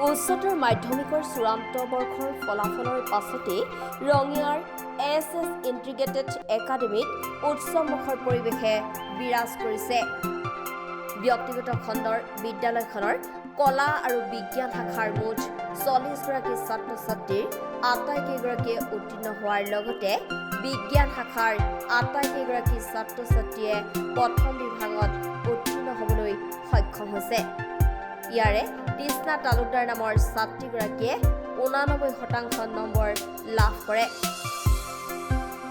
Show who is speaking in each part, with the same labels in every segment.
Speaker 1: উচ্চতৰ মাধ্যমিকৰ চূড়ান্ত বৰ্ষৰ ফলাফলৰ পাছতে ৰঙিয়াৰ এছ ইণ্টিগ্ৰেটেড একাডেমীত উৎসৱমুখৰ পৰিৱেশে বিৰাজ কৰিছে। ব্যক্তিগত খণ্ডৰ বিদ্যালয়খনৰ কলা আৰু বিজ্ঞান শাখাৰ মুঠ 40গৰাকী ছাত্ৰ-ছাত্ৰীৰ আটাইকেইগৰাকীয়ে উত্তীৰ্ণ হোৱাৰ লগতে বিজ্ঞান শাখাৰ আটাইকেইগৰাকী ছাত্ৰ-ছাত্ৰীয়ে প্ৰথম বিভাগত উত্তীৰ্ণ হ'বলৈ সক্ষম হৈছে। ইয়াৰে তৃষ্ণা তালুকদাৰ নামৰ ছাত্ৰীগৰাকীয়ে 89% নম্বৰ লাভ কৰে।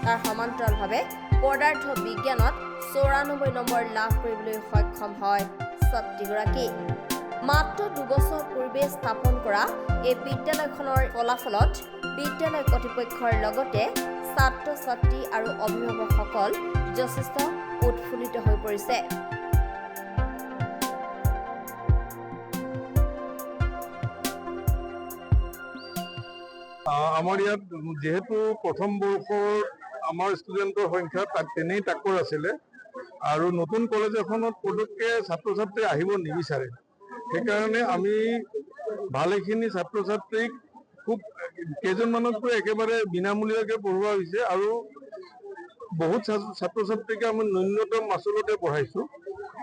Speaker 1: তাৰ সমান্তৰালভাৱে পদাৰ্থ বিজ্ঞানত 94 নম্বৰ লাভ কৰিবলৈ সক্ষম হয় ছাত্ৰীগৰাকী। মাত্ৰ 2 বছৰ পূৰ্বে স্থাপন কৰা এই বিদ্যালয়খনৰ ফলাফলত বিদ্যালয় কৰ্তৃপক্ষৰ লগতে ছাত্ৰ-ছাত্ৰী আৰু অভিভাৱকসকল যথেষ্ট উৎফুল্লিত হৈ পৰিছে।
Speaker 2: আমাৰ ইয়াত যেহেতু প্ৰথম বৰ্ষৰ আমাৰ ষ্টুডেণ্টৰ সংখ্যা তেনেই তাকৰ আছিলে আৰু নতুন কলেজ এখনত পটককে ছাত্ৰ-ছাত্ৰী আহিব নিবিচাৰে। সেইকাৰণে আমি ভালেখিনি ছাত্ৰ-ছাত্ৰীক খুব কেইজনমানকতো একেবাৰে বিনামূলীয়াকৈ পঢ়োৱা হৈছে আৰু বহুত ছাত্ৰ-ছাত্ৰীকে আমি ন্যূনতম মাচুলতে পঢ়াইছোঁ।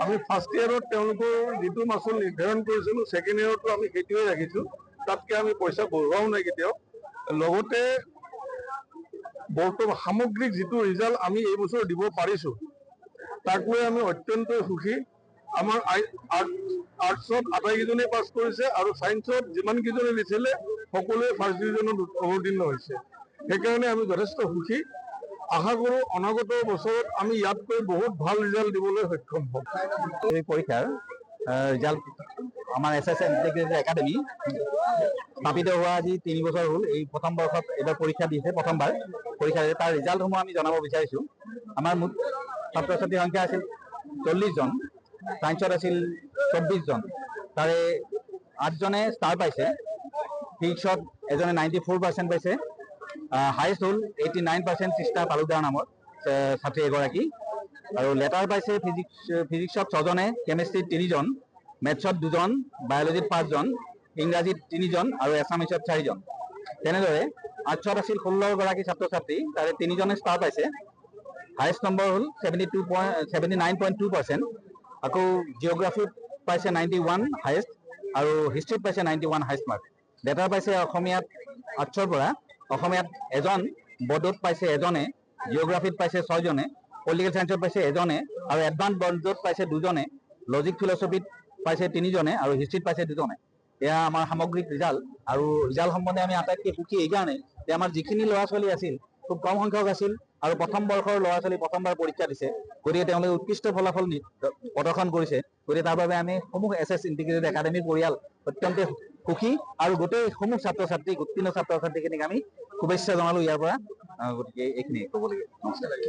Speaker 2: আমি ফাৰ্ষ্ট ইয়েৰত তেওঁলোকৰ যিটো মাচুল নিৰ্ধাৰণ কৰিছিলোঁ, ছেকেণ্ড ইয়েৰতো আমি সেইটোৱে ৰাখিছোঁ। তাতকৈ আমি পইচা বঢ়োৱাও নাই কেতিয়াও। লগতে বৰ্তমান সামগ্ৰিক যিটো ৰিজাল্ট আমি এই বছৰ দিব পাৰিছোঁ, তাক লৈ আমি অত্যন্ত সুখী। আমাৰ আৰ্টছত আটাইকেইজনেই পাছ কৰিছে আৰু ছায়েন্সত যিমানকেইজনে দিছিলে সকলোৱে ফাৰ্ষ্ট ডিভিজনত অৱতীৰ্ণ হৈছে। সেইকাৰণে আমি যথেষ্ট সুখী। আশা কৰোঁ অনাগত বছৰত আমি ইয়াতকৈ বহুত ভাল ৰিজাল্ট দিবলৈ সক্ষম হ'ম।
Speaker 3: এই পৰীক্ষাৰ ৰিজাল্ট আমাৰ এছ ইণ্টিগ্ৰেটেড একাডেমী স্থাপিত হোৱা আজি 3 বছৰ হ'ল। এই প্ৰথম বৰ্ষত এইবাৰ পৰীক্ষা দিছে, প্ৰথমবাৰ পৰীক্ষা দিছে। তাৰ ৰিজাল্টসমূহ আমি জনাব বিচাৰিছোঁ। আমাৰ মুঠ ছাত্ৰ ছাত্ৰীৰ সংখ্যা আছিল 40 জন, ছায়েন্সত আছিল 24 জন। তাৰে 8 জনে ষ্টাৰ পাইছে। ফিজিক্সত এজনে 94% পাইছে। হায়েষ্ট হ'ল 89% তৃষ্ণা তালুকদাৰ নামৰ ছাত্ৰী এগৰাকী। আৰু লেটাৰ পাইছে ফিজিক্সত 6 জনে, কেমেষ্ট্ৰিত 3 জন, মেথছত 2 জন, বায়'লজিত 5 জন, ইংৰাজীত 3 জন আৰু এছামিছত 4 জন। তেনেদৰে আৰ্টছত আছিল 16 গৰাকী ছাত্ৰ-ছাত্ৰী, তাৰে 3 জনে ষ্টাৰ পাইছে। হায়েষ্ট নম্বৰ হ'ল 79.2%। আকৌ জিঅ'গ্ৰাফীত পাইছে 91 হায়েষ্ট আৰু হিষ্ট্ৰীত পাইছে 91 হায়েষ্ট মাৰ্ক। লেটাৰ পাইছে অসমীয়াত আৰ্টছৰ পৰা, অসমীয়াত 1 জন, বডোত পাইছে 1 জনে, জিঅ'গ্ৰাফীত পাইছে 6 জনে, পলিটিকেল ছায়েন্সত পাইছে 1 জনে আৰু এডভান্স বডোত পাইছে 2 জনে, লজিক ফিলচফিত পাইছে 3 জনে আৰু হিষ্ট্ৰীত পাইছে 2 জনে। এয়া আমাৰ সামগ্ৰিক ৰিজাল্ট। আৰু ৰিজাল্ট সম্বন্ধে আমি আটাইতকৈ সুখী এইকাৰণে যে আমাৰ যিখিনি ল'ৰা-ছোৱালী আছিল খুব কম সংখ্যক আছিল আৰু প্ৰথম বৰ্ষৰ ল'ৰা-ছোৱালী প্ৰথমবাৰ পৰীক্ষা দিছে, গতিকে তেওঁলোকে উৎকৃষ্ট ফলাফল প্ৰদৰ্শন কৰিছে। গতিকে তাৰ বাবে আমি সমূহ এছ ইণ্টিগ্ৰেটেড একাডেমীৰ পৰিয়াল অত্যন্ত সুখী আৰু গোটেই সমূহ ছাত্ৰ-ছাত্ৰীক, উত্তীৰ্ণ ছাত্ৰ-ছাত্ৰীখিনিক আমি শুভেচ্ছা জনালোঁ ইয়াৰ পৰা। গতিকে এইখিনি ক'বলগীয়া। নমস্কাৰ।